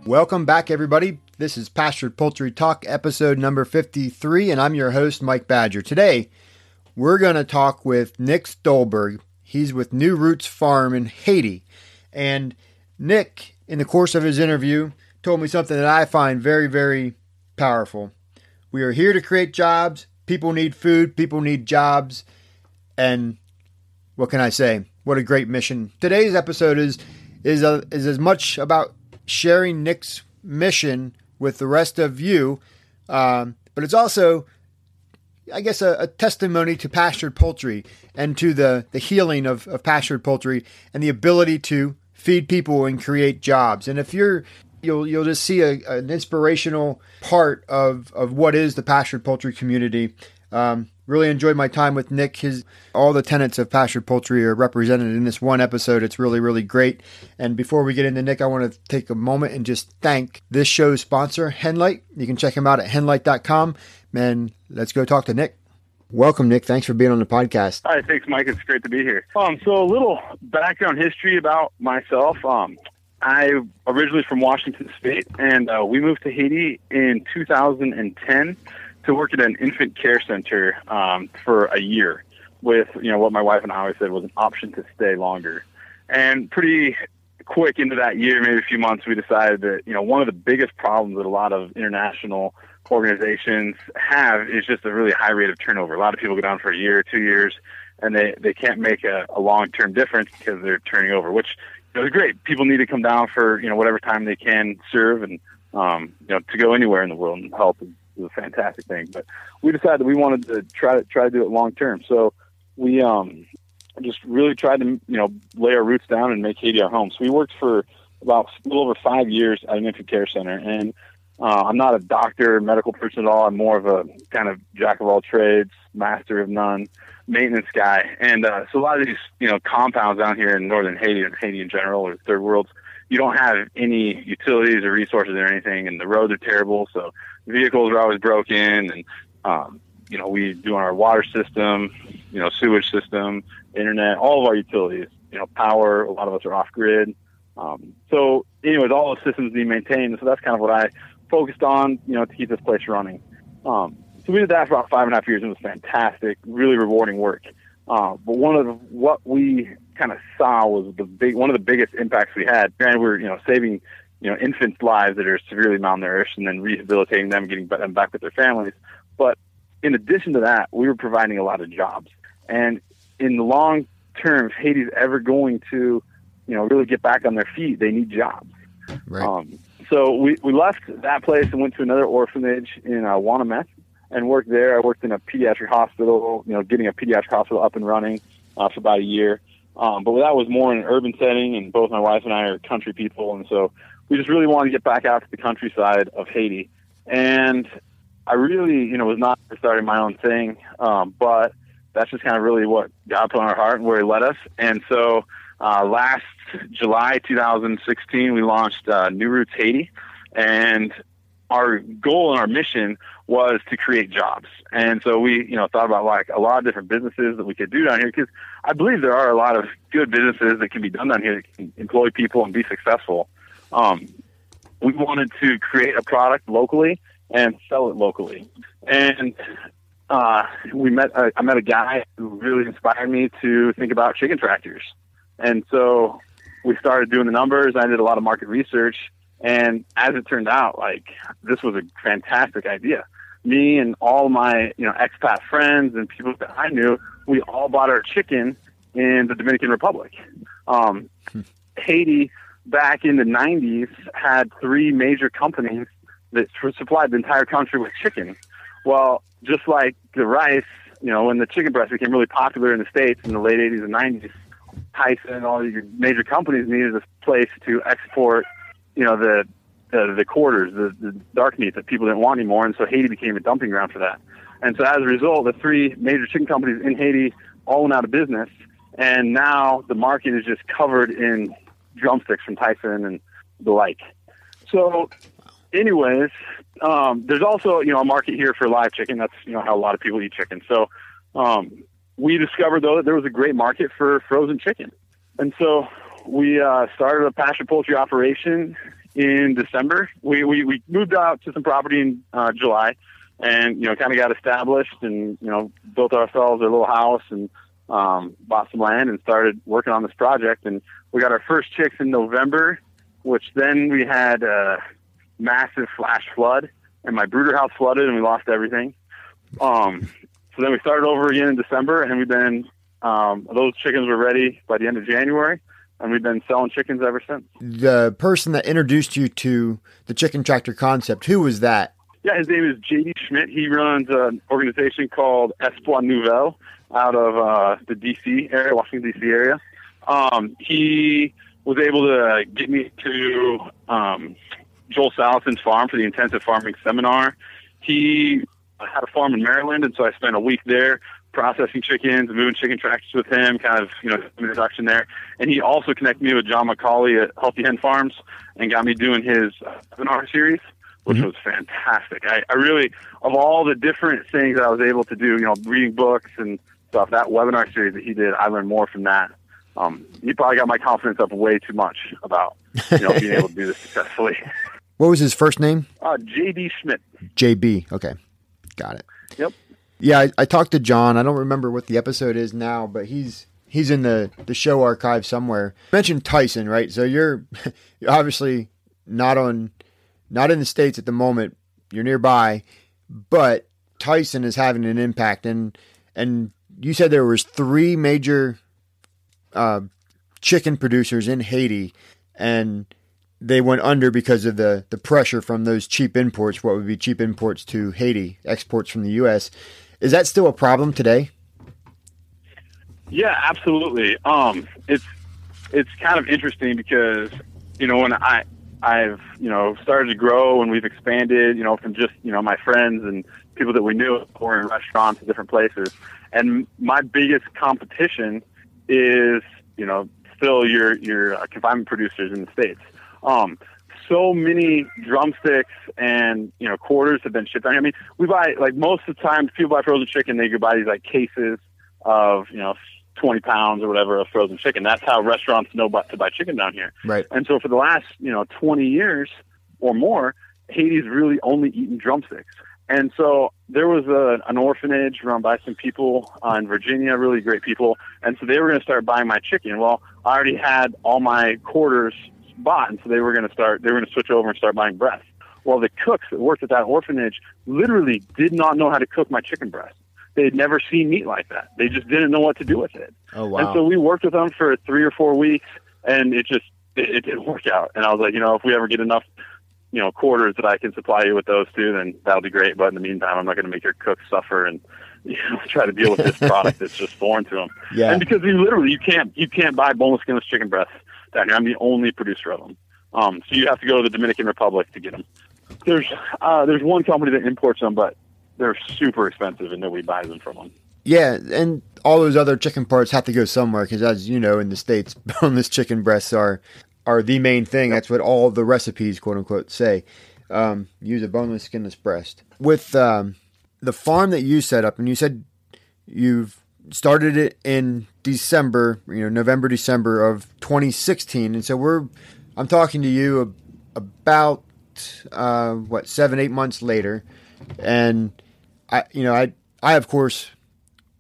Welcome back, everybody. This is Pastured Poultry Talk, episode number 53, and I'm your host, Mike Badger. Today, we're going to talk with Nick Stolberg. He's with New Roots Farm in Haiti. And Nick, in the course of his interview, told me something that I find very, very powerful. We are here to create jobs. People need food. People need jobs. And what can I say? What a great mission. Today's episode is as much about sharing Nick's mission with the rest of you, but it's also, I guess, a testimony to pastured poultry and to the healing of pastured poultry and the ability to feed people and create jobs. And if you'll just see an inspirational part of what is the pastured poultry community. Really enjoyed my time with Nick. All the tenets of pastured poultry are represented in this one episode. It's really, really great. And before we get into Nick, I want to take a moment and just thank this show's sponsor, Henlight. You can check him out at henlight.com. And let's go talk to Nick. Welcome, Nick. Thanks for being on the podcast. Hi, thanks, Mike. It's great to be here. So a little background history about myself. I originally from Washington State, and we moved to Haiti in 2010 to work at an infant care center for a year with, what my wife and I always said was an option to stay longer. And pretty quick into that year, maybe a few months, we decided that, one of the biggest problems that a lot of international organizations have is just a really high rate of turnover. A lot of people go down for a year, 2 years, and they can't make a long-term difference because they're turning over, which is great. People need to come down for, whatever time they can serve and, to go anywhere in the world and help is a fantastic thing. But we decided that we wanted to try to do it long term. So we just really tried to lay our roots down and make Haiti our home. So we worked for about a little over 5 years at an infant care center. And I'm not a doctor, medical person at all. I'm more of a kind of jack of all trades, master of none, maintenance guy. And so a lot of these compounds down here in northern Haiti and Haiti in general, or third worlds, you don't have any utilities or resources or anything, and the roads are terrible. So vehicles are always broken, and we do our water system, sewage system, internet, all of our utilities, power. A lot of us are off grid. So anyways, all the systems need maintained. So that's kind of what I focused on, to keep this place running. So we did that for about 5.5 years, and it was fantastic, really rewarding work. But what we kind of saw was one of the biggest impacts we had. And we're, saving, infants' lives that are severely malnourished and then rehabilitating them, getting them back with their families. But in addition to that, we were providing a lot of jobs. And in the long term, if Haiti's ever going to, really get back on their feet, they need jobs. Right. So we left that place and went to another orphanage in Wanameth and worked there. I worked in a pediatric hospital, getting a pediatric hospital up and running for about a year. But that was more in an urban setting, and both my wife and I are country people, and so we just really wanted to get back out to the countryside of Haiti. And I really, was not starting my own thing, but that's just kind of really what God put on our heart and where He led us. And so last July 2016, we launched New Roots Haiti, and our goal and our mission was to create jobs. And so we, thought about like a lot of different businesses that we could do down here, because I believe there are a lot of good businesses that can be done down here that can employ people and be successful. We wanted to create a product locally and sell it locally. And I met a guy who really inspired me to think about chicken tractors. And so we started doing the numbers. I did a lot of market research. And as it turned out, this was a fantastic idea. Me and all my, expat friends and people that I knew, we all bought our chicken in the Dominican Republic. Haiti, back in the 90s, had 3 major companies that supplied the entire country with chicken. Well, just like the rice, when the chicken breast became really popular in the States in the late 80s and 90s, Tyson and all these major companies needed a place to export the quarters, the dark meat that people didn't want anymore, and so Haiti became a dumping ground for that. And so as a result, the 3 major chicken companies in Haiti all went out of business, and now the market is just covered in drumsticks from Tyson and the like. So anyways, there's also, a market here for live chicken. That's, how a lot of people eat chicken. So we discovered, though, that there was a great market for frozen chicken. And so we started a pasture poultry operation in December. We moved out to some property in July, and kind of got established, and built ourselves a little house, and bought some land and started working on this project. And we got our first chicks in November, which then we had a massive flash flood, and my brooder house flooded, and we lost everything. So then we started over again in December, and we've been those chickens were ready by the end of January, and we've been selling chickens ever since. The person that introduced you to the chicken tractor concept, who was that? Yeah, his name is J.D. Schmidt. He runs an organization called Espoir Nouvelle out of the D.C. area, Washington, D.C. area. He was able to get me to Joel Salatin's farm for the intensive farming seminar. He had a farm in Maryland, and so I spent a week there processing chickens and moving chicken tractors with him, kind of, introduction there. And he also connected me with John McCauley at Healthy Hen Farms and got me doing his seminar series, which was fantastic. I really, of all the different things that I was able to do, reading books and stuff, that webinar series that he did, I learned more from that. He probably got my confidence up way too much about, being able to do this successfully. What was his first name? J.D. Schmidt. J.B. Okay. Got it. Yep. Yeah, I talked to John. I don't remember what the episode is now, but he's in the show archive somewhere. You mentioned Tyson, right? So you're obviously not in the States at the moment. You're nearby, but Tyson is having an impact. And you said there was 3 major chicken producers in Haiti, and they went under because of the pressure from those cheap imports, what would be cheap imports to Haiti, exports from the U.S. Is that still a problem today? Yeah, absolutely. It's kind of interesting because, when I've started to grow and we've expanded, from just, my friends and people that we knew who were in restaurants and different places. And my biggest competition is, still your confinement producers in the States. So many drumsticks and, quarters have been shipped. I mean, we buy, most of the time, people buy frozen chicken, they could buy these, cases of, 20 pounds or whatever of frozen chicken. That's how restaurants know to buy chicken down here. Right. And so for the last, 20 years or more, Haiti's really only eaten drumsticks. And so there was an orphanage run by some people in Virginia, really great people. And so they were going to start buying my chicken. Well, I already had all my quarters bought, and so they were going to switch over and start buying breast. Well, the cooks that worked at that orphanage literally did not know how to cook my chicken breast. They had never seen meat like that. They just didn't know what to do with it. Oh, wow. And so we worked with them for 3 or 4 weeks, and it didn't work out. And I was like, if we ever get enough, quarters that I can supply you with those too, then that'll be great. But in the meantime, I'm not going to make your cooks suffer and try to deal with this product that's just foreign to them. Yeah. And because you can't buy boneless, skinless chicken breasts down here. I'm the only producer of them. So you have to go to the Dominican Republic to get them. There's one company that imports them, but they're super expensive and nobody buys them from them. Yeah, and all those other chicken parts have to go somewhere because, as you know, in the States, boneless chicken breasts are the main thing. Yep. That's what all the recipes, quote unquote, say. Use a boneless, skinless breast. With the farm that you set up, and you said you've started it in December, November, December of 2016, and so I'm talking to you about 7-8 months later, and I of course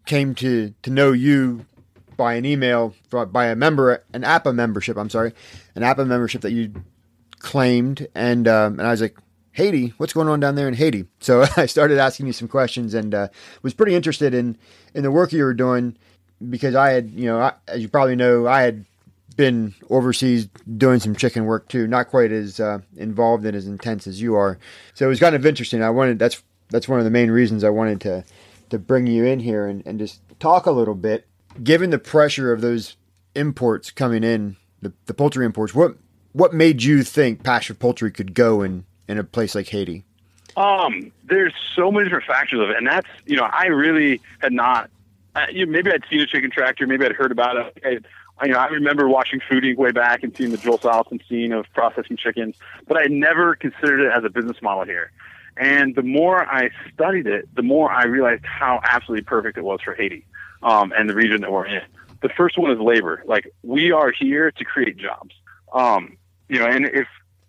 came to know you by an email, by an APA membership that you claimed, and I was like, Haiti, what's going on down there in Haiti? So I started asking you some questions, and was pretty interested in the work you were doing because I had, as you probably know, I had been overseas doing some chicken work too, not quite as involved and as intense as you are. So it was kind of interesting. That's one of the main reasons I wanted to bring you in here and just talk a little bit. Given the pressure of those imports coming in, the poultry imports, what made you think Pastured Poultry could go in a place like Haiti? There's so many different factors of it, and that's, I really had not, maybe I'd seen a chicken tractor, maybe I'd heard about it. I remember watching Food Inc. way back and seeing the Joel Salatin scene of processing chickens, but I never considered it as a business model here. And the more I studied it, the more I realized how absolutely perfect it was for Haiti, and the region that we're in. The first one is labor. We are here to create jobs. And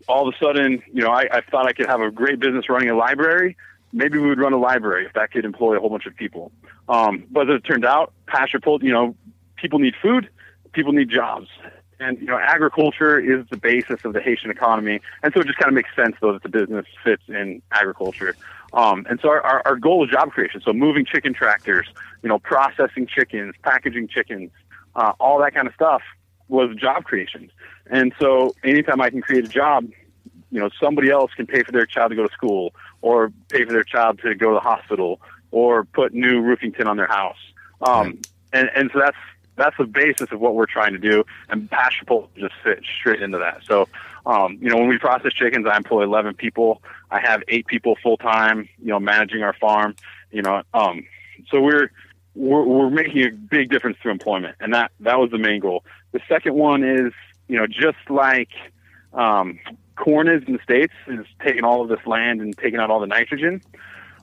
all of a sudden, I thought I could have a great business running a library. Maybe we would run a library if that could employ a whole bunch of people. But as it turned out, Pasture Poultry, people need food, people need jobs. And, agriculture is the basis of the Haitian economy. And so it just kind of makes sense, though, that the business fits in agriculture. And so our goal is job creation. So moving chicken tractors, processing chickens, packaging chickens, all that kind of stuff was job creation. And so anytime I can create a job, somebody else can pay for their child to go to school or pay for their child to go to the hospital or put new roofing tin on their house. And so that's the basis of what we're trying to do, and Pasture Poultry just fits straight into that. So, when we process chickens, I employ 11 people. I have 8 people full time, managing our farm. So we're making a big difference through employment, and that was the main goal. The second one is, just like corn is in the States, is taking all of this land and taking out all the nitrogen.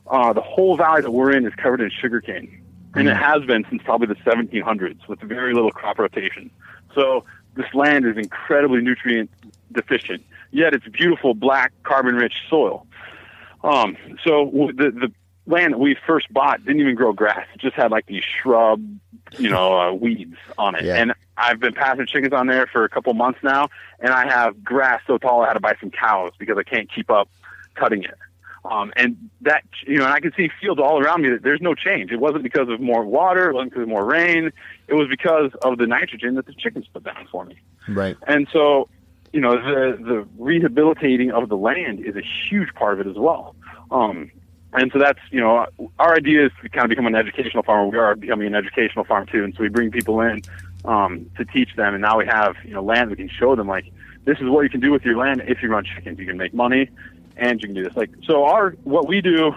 The whole valley that we're in is covered in sugarcane. And it has been since probably the 1700s with very little crop rotation. So this land is incredibly nutrient deficient, yet it's beautiful, black, carbon-rich soil. So the land that we first bought didn't even grow grass. It just had like these shrub, weeds on it. Yeah. And I've been passing chickens on there for a couple months now, and I have grass so tall I had to buy some cows because I can't keep up cutting it. And that, and I can see fields all around me that there's no change. It wasn't because of more water. It wasn't because of more rain. It was because of the nitrogen that the chickens put down for me. Right. And so, the rehabilitating of the land is a huge part of it as well. And so that's, our idea is to kind of become an educational farmer. We are becoming an educational farm too. And so we bring people in, to teach them. And now we have, land we can show them, like, this is what you can do with your land if you run chickens. You can make money. And you can do this. What we do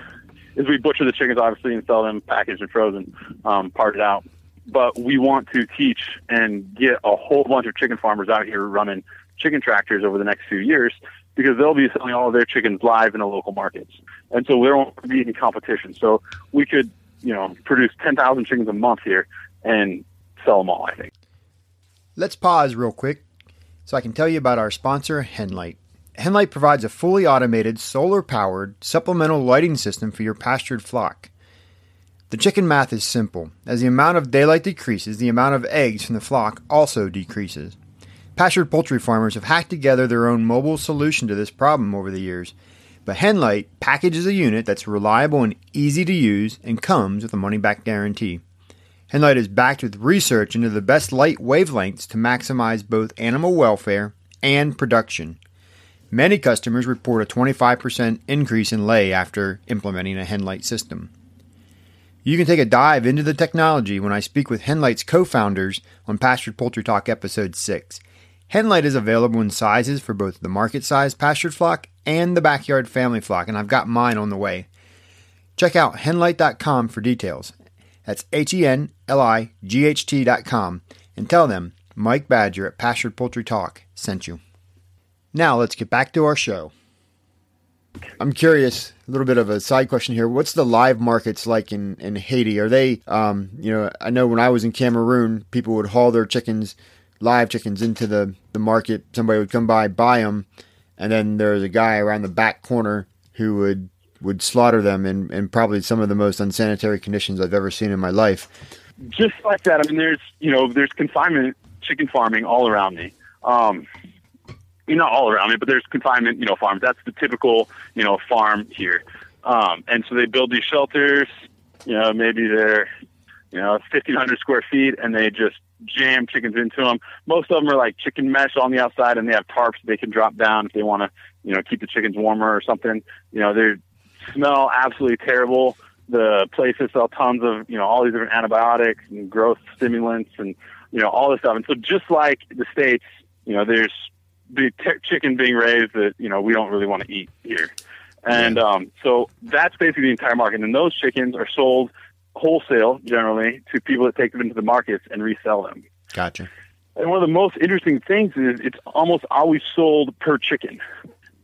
is we butcher the chickens, obviously, and sell them packaged and frozen, parted out. But we want to teach and get a whole bunch of chicken farmers out here running chicken tractors over the next few years, because they'll be selling all of their chickens live in the local markets. And so there won't be any competition. So we could, produce 10,000 chickens a month here and sell them all, I think. Let's pause real quick so I can tell you about our sponsor, Henlight. Henlight provides a fully automated, solar-powered, supplemental lighting system for your pastured flock. The chicken math is simple. As the amount of daylight decreases, the amount of eggs from the flock also decreases. Pastured poultry farmers have hacked together their own mobile solution to this problem over the years, but Henlight packages a unit that's reliable and easy to use and comes with a money-back guarantee. Henlight is backed with research into the best light wavelengths to maximize both animal welfare and production. Many customers report a 25% increase in lay after implementing a Henlight system. You can take a dive into the technology when I speak with Henlight's co-founders on Pastured Poultry Talk Episode 6. Henlight is available in sizes for both the market-sized pastured flock and the backyard family flock, and I've got mine on the way. Check out henlight.com for details. That's HENLIGHT.com, and tell them Mike Badger at Pastured Poultry Talk sent you. Now let's get back to our show. I'm curious, a little bit of a side question here. What's the live markets like in Haiti? Are they, I know when I was in Cameroon, people would haul their live chickens into the market. Somebody would come by, buy them, and then there's a guy around the back corner who would slaughter them in probably some of the most unsanitary conditions I've ever seen in my life. Just like that. I mean, there's confinement chicken farming all around me. Not all around me, but there's confinement, farms. That's the typical, farm here. And so they build these shelters, maybe they're, 1,500 square feet, and they just jam chickens into them. Most of them are like chicken mesh on the outside, and they have tarps they can drop down if they want to, keep the chickens warmer or something. They smell absolutely terrible. The places sell tons of, all these different antibiotics and growth stimulants and, all this stuff. And so just like the States, there's the chicken being raised that, we don't really want to eat here. And so that's basically the entire market. And those chickens are sold wholesale, generally, to people that take them into the markets and resell them. Gotcha. And one of the most interesting things is it's almost always sold per chicken.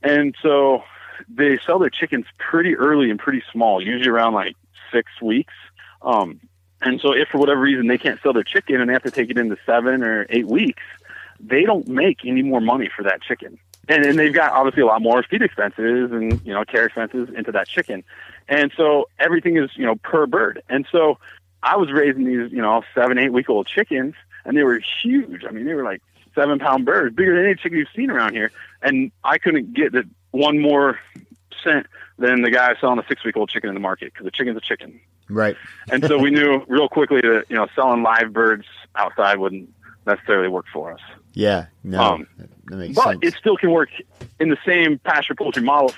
And so they sell their chickens pretty early and pretty small, usually around like 6 weeks. And so if for whatever reason they can't sell their chicken and they have to take it into 7 or 8 weeks, they don't make any more money for that chicken. and they've got obviously a lot more feed expenses and, you know, care expenses into that chicken. And so everything is, you know, per bird. And so I was raising these, you know, 7-8-week-old chickens, and they were huge. I mean, they were like 7-pound birds, bigger than any chicken you've seen around here. And I couldn't get the one more cent than the guy selling a 6-week-old chicken in the market, because the chicken's a chicken. Right. And so we knew real quickly that, you know, selling live birds outside wouldn't necessarily work for us. Yeah, no, that makes sense. But it still can work in the same pasture poultry model if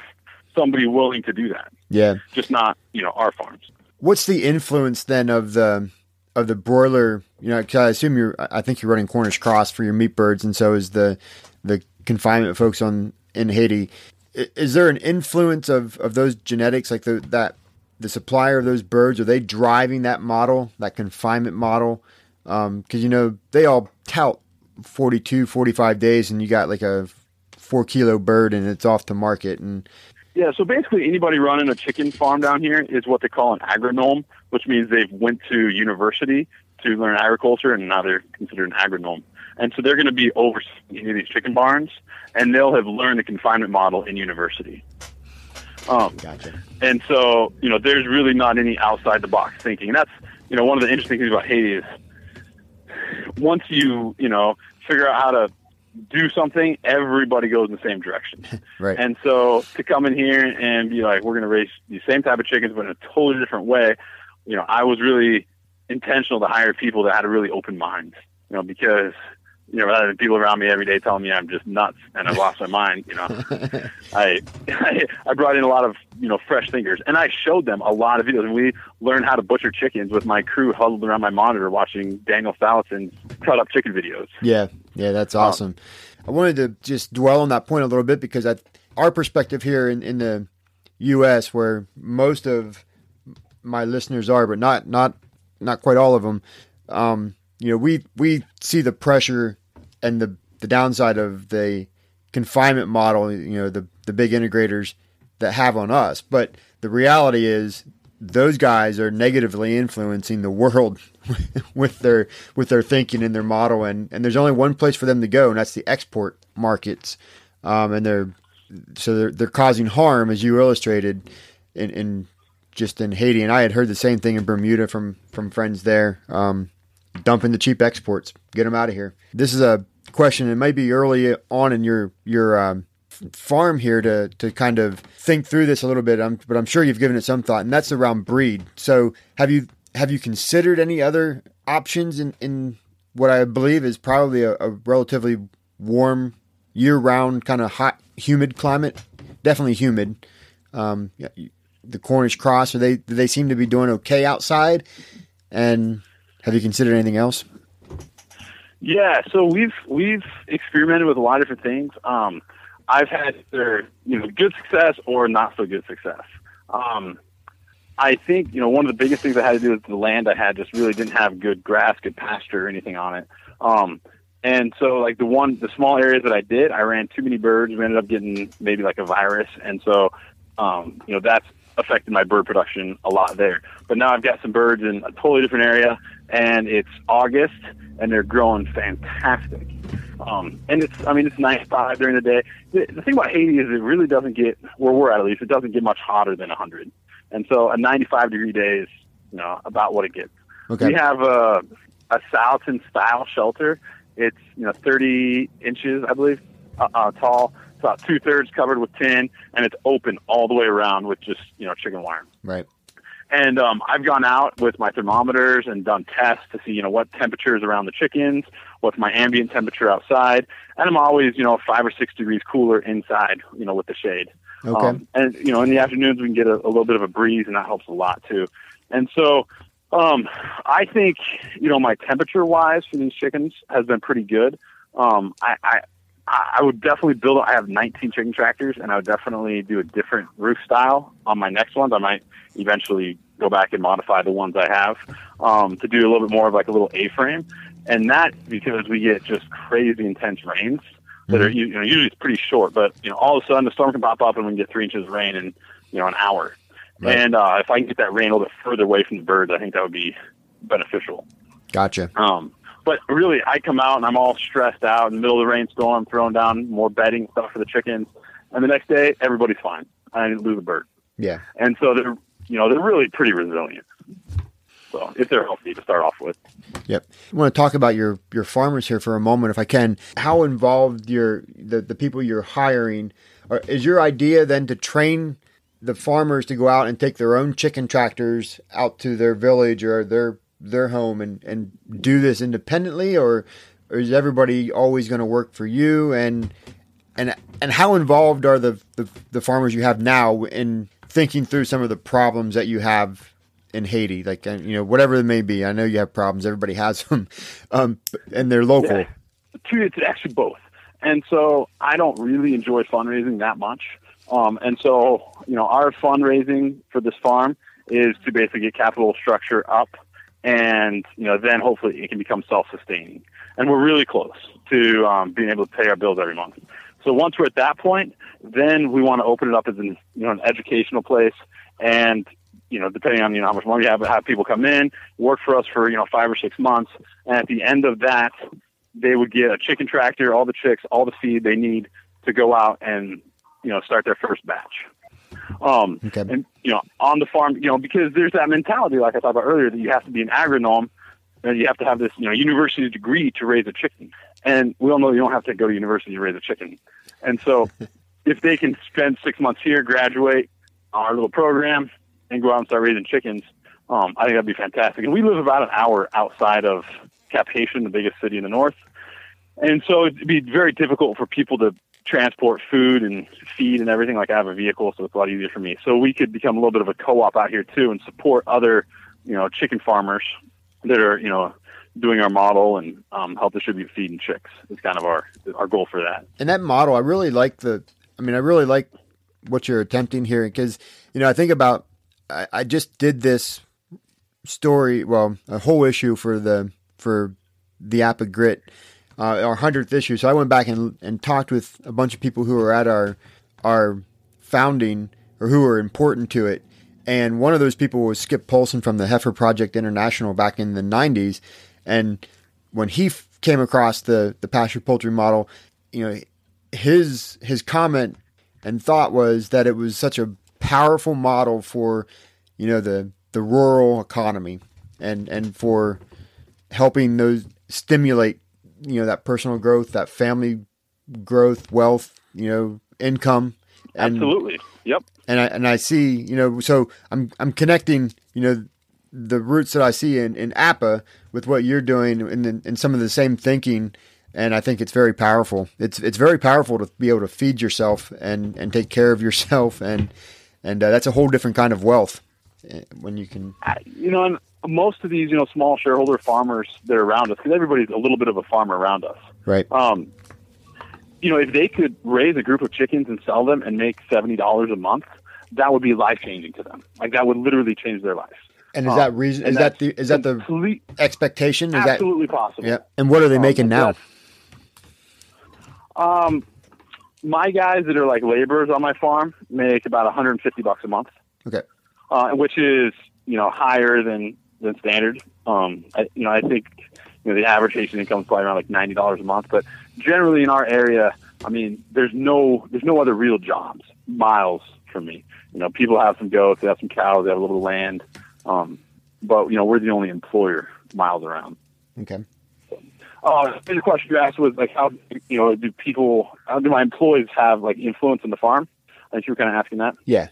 somebody willing to do that. Yeah. Just not, you know, our farms. What's the influence then of the broiler? You know, 'cause I think you're running Cornish cross for your meat birds, and so is the confinement folks in Haiti. Is there an influence of those genetics, like the supplier of those birds? Are they driving that model, that confinement model? Because, you know, they all tout 42, 45 days, and you got like a 4-kilo bird and it's off to market. And yeah, so basically anybody running a chicken farm down here is what they call an agronome, which means they've went to university to learn agriculture, and now they're considered an agronome. And so they're going to be overseeing these chicken barns, and they'll have learned the confinement model in university. Gotcha. And so, you know, there's really not any outside the box thinking. And that's, you know, one of the interesting things about Haiti is once you know, figure out how to do something, everybody goes in the same direction. Right. And so to come in here and be like, we're going to raise the same type of chickens, but in a totally different way, you know, I was really intentional to hire people that had a really open mind, you know, because, you know, rather than people around me every day telling me I'm just nuts and I've lost my mind, you know, I brought in a lot of, you know, fresh thinkers, and I showed them a lot of videos. And we learned how to butcher chickens with my crew huddled around my monitor watching Daniel Salason's cut up chicken videos. Yeah, that's awesome. I wanted to just dwell on that point a little bit, because our perspective here in the U.S., where most of my listeners are, but not quite all of them, you know, we see the pressure and the downside of the confinement model, you know, the big integrators that have on us. But the reality is those guys are negatively influencing the world with their thinking and their model. And there's only one place for them to go, and that's the export markets. And they're causing harm, as you illustrated, in Haiti. And I had heard the same thing in Bermuda from friends there. Dumping the cheap exports, get them out of here. This is a question, it might be early on in your farm here to kind of think through this a little bit, but I'm sure you've given it some thought, and that's around breed. So have you considered any other options in what I believe is probably a relatively warm, year-round kind of hot, humid climate? Definitely humid. The Cornish cross, do they seem to be doing okay outside? And have you considered anything else? Yeah, so we've experimented with a lot of different things. I've had either, you know, good success or not so good success. I think, you know, one of the biggest things I had to do with the land I had just really didn't have good grass, good pasture, or anything on it. And so, like the small areas that I did, I ran too many birds. We ended up getting maybe like a virus, and so you know, that's affected my bird production a lot there. But now I've got some birds in a totally different area, and it's August, and they're growing fantastic. And it's 95 during the day. The thing about Haiti is it really doesn't get, where we're at least, it doesn't get much hotter than 100. And so a 95-degree day is, you know, about what it gets. Okay. We have a Salatin style shelter. It's, you know, 30 inches, I believe, tall. It's about 2/3 covered with tin, and it's open all the way around with just, you know, chicken wire. Right. And I've gone out with my thermometers and done tests to see, you know, what temperature is around the chickens, what's my ambient temperature outside, and I'm always, you know, 5 or 6 degrees cooler inside, you know, with the shade. Okay. And, you know, in the afternoons we can get a little bit of a breeze, and that helps a lot too. And so I think, you know, my temperature-wise for these chickens has been pretty good. I would definitely I have 19 chicken tractors, and I would definitely do a different roof style on my next ones. I might eventually go back and modify the ones I have to do a little bit more of like a little A-frame. And that because we get just crazy intense rains that are, you know, usually it's pretty short, but, you know, all of a sudden the storm can pop up and we can get 3 inches of rain in, you know, an hour. Right. And if I can get that rain a little bit further away from the birds, I think that would be beneficial. Gotcha. But really, I come out and I'm all stressed out in the middle of the rainstorm, throwing down more bedding stuff for the chickens. And the next day, everybody's fine. I didn't lose a bird. Yeah. And so they're really pretty resilient. So if they're healthy to start off with. Yep. I want to talk about your farmers here for a moment, if I can. How involved the people you're hiring? Is your idea then to train the farmers to go out and take their own chicken tractors out to their village or their home and do this independently, or is everybody always going to work for you? And how involved are the farmers you have now in thinking through some of the problems that you have in Haiti, like, whatever it may be? I know you have problems. Everybody has them, and they're local. Yeah. It's actually both. And so I don't really enjoy fundraising that much. And so, our fundraising for this farm is to basically get capital structure up, and, then hopefully it can become self-sustaining. And we're really close to being able to pay our bills every month. So once we're at that point, then we want to open it up as an educational place, and depending on, how much money you have people come in, work for us for, 5 or 6 months. And at the end of that, they would get a chicken tractor, all the chicks, all the feed they need to go out and, start their first batch. Okay. And, on the farm, because there's that mentality, like I talked about earlier, that you have to be an agronome and you have to have this, university degree to raise a chicken. And we all know you don't have to go to university to raise a chicken. And so if they can spend 6 months here, graduate our little program, and go out and start raising chickens, I think that'd be fantastic. And we live about an hour outside of Cap Haitian, the biggest city in the north. And so it'd be very difficult for people to transport food and feed and everything. Like, I have a vehicle, so it's a lot easier for me. So we could become a little bit of a co-op out here too and support other, chicken farmers that are, doing our model and help distribute feed and chicks. It's kind of our goal for that. And that model, I really like what you're attempting here, because, I think about, I just did this story, a whole issue for the App of Grit, our 100th issue. So I went back and talked with a bunch of people who were at our founding, or who were important to it. And one of those people was Skip Polson from the Heifer Project International back in the 90s. And when he came across the Pasture poultry model, his comment and thought was that it was such a powerful model for, the rural economy and for helping those stimulate, that personal growth, that family growth, wealth, income. And, absolutely. Yep. And I see, so I'm connecting, the roots that I see in APA with what you're doing and some of the same thinking. And I think it's very powerful. It's very powerful to be able to feed yourself and take care of yourself. And that's a whole different kind of wealth when you can, and most of these, small shareholder farmers that are around us, because everybody's a little bit of a farmer around us. Right. If they could raise a group of chickens and sell them and make $70 a month, that would be life-changing to them. Like, that would literally change their life. And is that reason? Is that the expectation? Is absolutely possible? Yeah. And what are they making now? My guys that are like laborers on my farm make about $150 a month. Okay. Which is higher than standard. I think the average Haitian income is probably around like $90 a month. But generally in our area, there's no other real jobs miles from me. People have some goats, they have some cows, they have a little land. But we're the only employer miles around. Okay. The question you asked was like, how do my employees have like influence in the farm? I think you were kind of asking that. Yeah.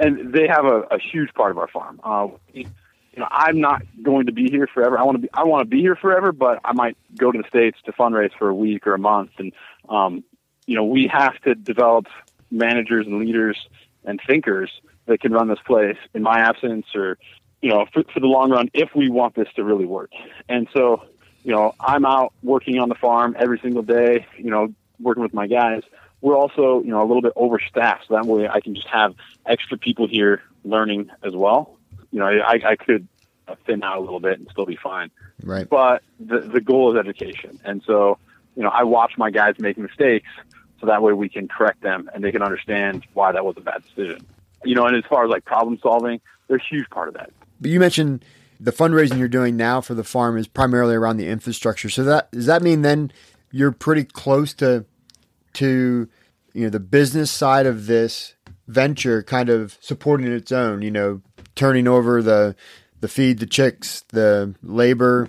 And they have a huge part of our farm. I'm not going to be here forever. I want to be here forever, but I might go to the States to fundraise for a week or a month. And we have to develop managers and leaders and thinkers that can run this place in my absence, or for the long run, if we want this to really work. And so, I'm out working on the farm every single day, working with my guys. We're also, a little bit overstaffed, so that way I can just have extra people here learning as well. I could thin out a little bit and still be fine. Right. But the goal is education. And so, I watch my guys make mistakes so that way we can correct them and they can understand why that was a bad decision. And as far as like problem solving, they're a huge part of that. But you mentioned the fundraising you're doing now for the farm is primarily around the infrastructure. So does that mean then you're pretty close to the business side of this venture kind of supporting its own, turning over the feed, the chicks, the labor,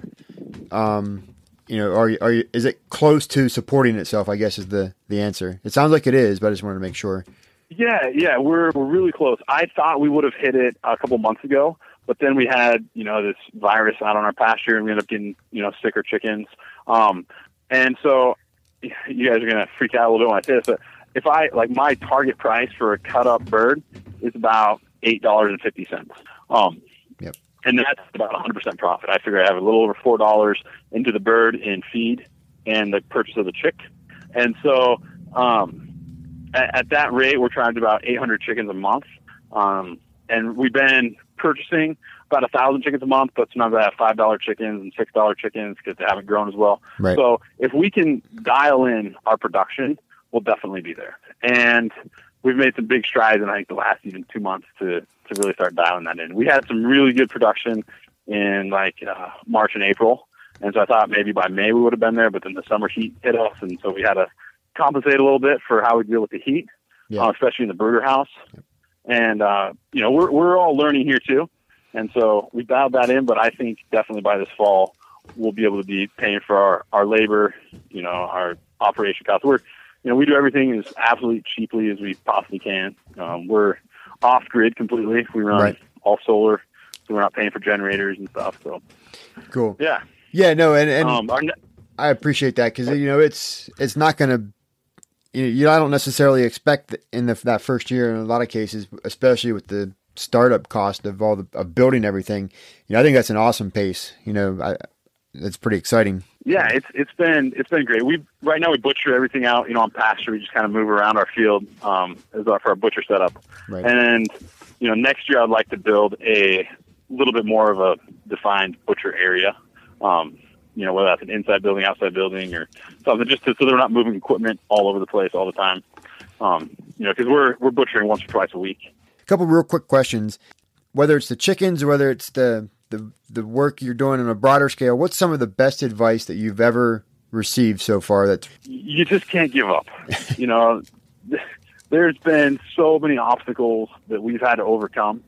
is it close to supporting itself, I guess is the answer. It sounds like it is, but I just wanted to make sure. Yeah, we're really close. I thought we would have hit it a couple months ago, but then we had, this virus out on our pasture and we ended up getting, sicker chickens. And so you guys are going to freak out a little bit when I say this, but if my target price for a cut up bird is about $8.50. Yep. And that's about 100% profit. I figure I have a little over $4 into the bird in feed and the purchase of the chick. And so, at that rate, we're trying to do about 800 chickens a month. And we've been purchasing about 1,000 chickens a month, but sometimes I have $5 chickens and $6 chickens because they haven't grown as well. Right. So if we can dial in our production, we'll definitely be there. And we've made some big strides in, I think, the last even 2 months to really start dialing that in. We had some really good production in March and April. And so I thought maybe by May we would have been there, but then the summer heat hit us. And so we had to compensate a little bit for how we deal with the heat, especially in the burger house. And, we're all learning here too. And so we dialed that in, but I think definitely by this fall, we'll be able to be paying for our labor, our operation costs. We do everything as absolutely cheaply as we possibly can. We're off grid completely. We run all solar, so we're not paying for generators and stuff. So cool. Yeah. Yeah, no. And I appreciate that. Cause it's not going to, I don't necessarily expect in that first year in a lot of cases, especially with the startup cost of of building everything. I think that's an awesome pace. It's pretty exciting. Yeah, it's been great. Right now we butcher everything out, on pasture. We just kind of move around our field for our butcher setup. Right. And next year I'd like to build a little bit more of a defined butcher area. Whether that's an inside building, outside building, or something, just so they're not moving equipment all over the place all the time. Because we're butchering once or twice a week. A couple real quick questions. Whether it's the chickens or whether it's the work you're doing on a broader scale, what's some of the best advice that you've ever received so far? You just can't give up. There's been so many obstacles that we've had to overcome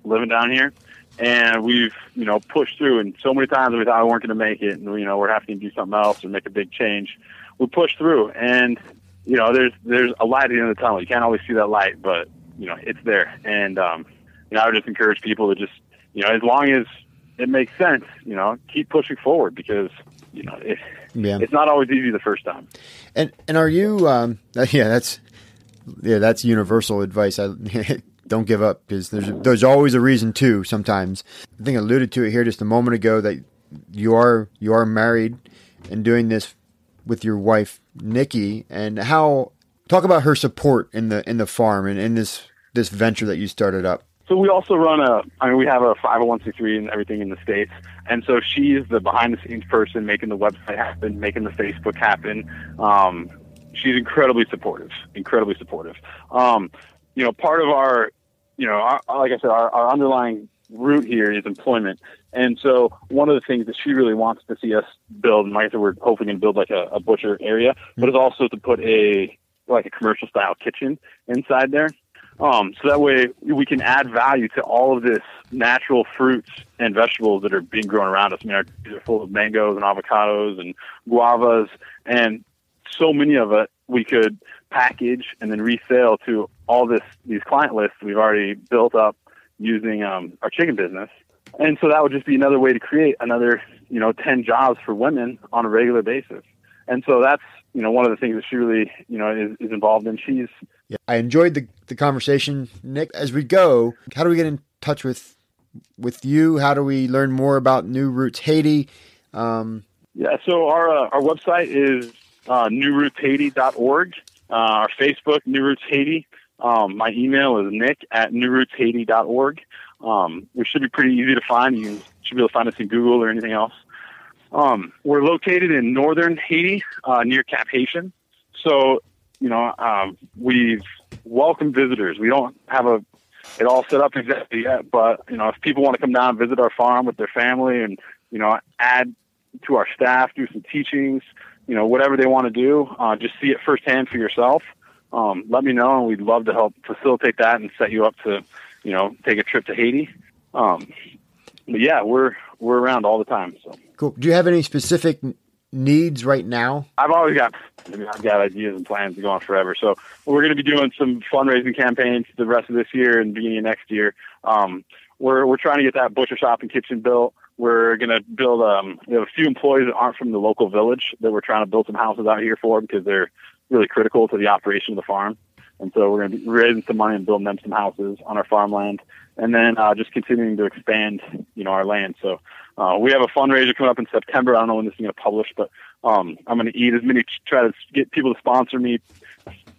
living down here. And we've, pushed through, and so many times we thought we weren't going to make it, and, we're having to do something else or make a big change. We pushed through, and, there's a light at the end of the tunnel. You can't always see that light, but, it's there. And, I would just encourage people to just, as long as it makes sense, keep pushing forward because, it's not always easy the first time. And are you, that's universal advice. Don't give up because there's always a reason to sometimes. I think I alluded to it here just a moment ago that you are married and doing this with your wife, Nikki, and talk about her support in the farm and in this venture that you started up. So we also we have a 501c3 and everything in the States. And so she's the behind the scenes person, making the website happen, making the Facebook happen. She's incredibly supportive. Part of our, like I said, our underlying root here is employment. And so one of the things that she really wants to see us build, and like I said, we're hoping to build like a butcher area, but it's also to put a commercial style kitchen inside there. So that way we can add value to all of this natural fruits and vegetables that are being grown around us. Our trees are full of mangoes and avocados and guavas, and so many of it we could package and then resell to all these client lists we've already built up using our chicken business. And so that would just be another way to create another, 10 jobs for women on a regular basis. And so that's, one of the things that she really, is involved in. I enjoyed the conversation, Nick. As we go, how do we get in touch with you? How do we learn more about New Roots Haiti? So our website is newrootshaiti.org. Our Facebook, New Roots Haiti. My email is nick@newrootshaiti.org. We should be pretty easy to find. You should be able to find us in Google or anything else. We're located in northern Haiti, near Cap Haitian. So, we've welcomed visitors. We don't have it all set up exactly yet. But, if people want to come down and visit our farm with their family and, add to our staff, do some teachings, whatever they want to do, just see it firsthand for yourself. Let me know, and we'd love to help facilitate that and set you up to, take a trip to Haiti. But yeah, we're around all the time. So cool. Do you have any specific needs right now? I've got ideas and plans to go on forever. So we're going to be doing some fundraising campaigns the rest of this year and beginning of next year. We're trying to get that butcher shop and kitchen built. We're going to build, we have a few employees that aren't from the local village that we're trying to build some houses out here for because they're really critical to the operation of the farm. And so we're going to be raising some money and building them some houses on our farmland. And then just continuing to expand, our land. So we have a fundraiser coming up in September. I don't know when this is going to publish, but I'm going to try to get people to sponsor me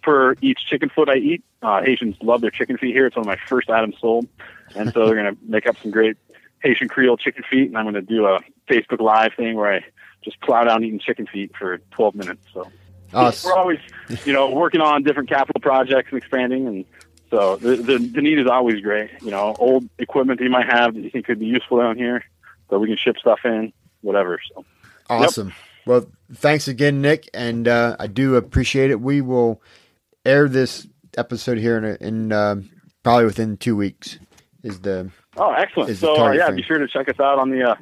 per each chicken foot I eat. Haitians love their chicken feet here. It's one of my first items sold. And so they're going to make up some great Haitian Creole chicken feet. And I'm going to do a Facebook Live thing where I just plow down eating chicken feet for 12 minutes. So we're always, working on different capital projects and expanding. And so the need is always great. Old equipment that you might have that you think could be useful down here, so we can ship stuff in, whatever. So awesome. Yep. Well, thanks again, Nick, and I do appreciate it. We will air this episode here in probably within 2 weeks. Excellent. So be sure to check us out on the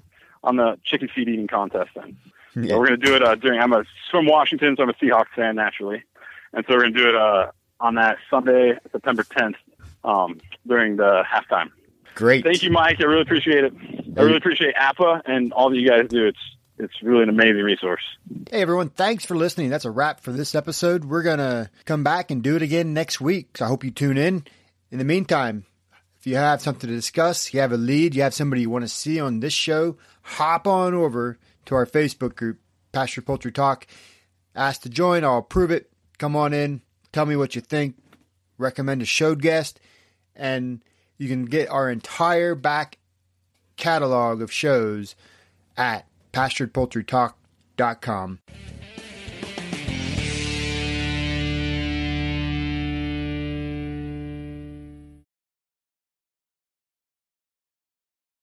chicken feet eating contest then. Yeah. So we're going to do it I'm from Washington, so I'm a Seahawks fan naturally, and so we're going to do it on that Sunday, September 10th, during the halftime. Great. Thank you, Mike. I really appreciate it. I really appreciate APA and all that you guys do. It's really an amazing resource. Hey, everyone. Thanks for listening. That's a wrap for this episode. We're going to come back and do it again next week. So I hope you tune in. In the meantime, if you have something to discuss, you have a lead, you have somebody you want to see on this show, hop on over to our Facebook group, Pasture Poultry Talk. Ask to join. I'll approve it. Come on in. Tell me what you think. Recommend a show guest. And you can get our entire back catalog of shows at pasturedpoultrytalk.com.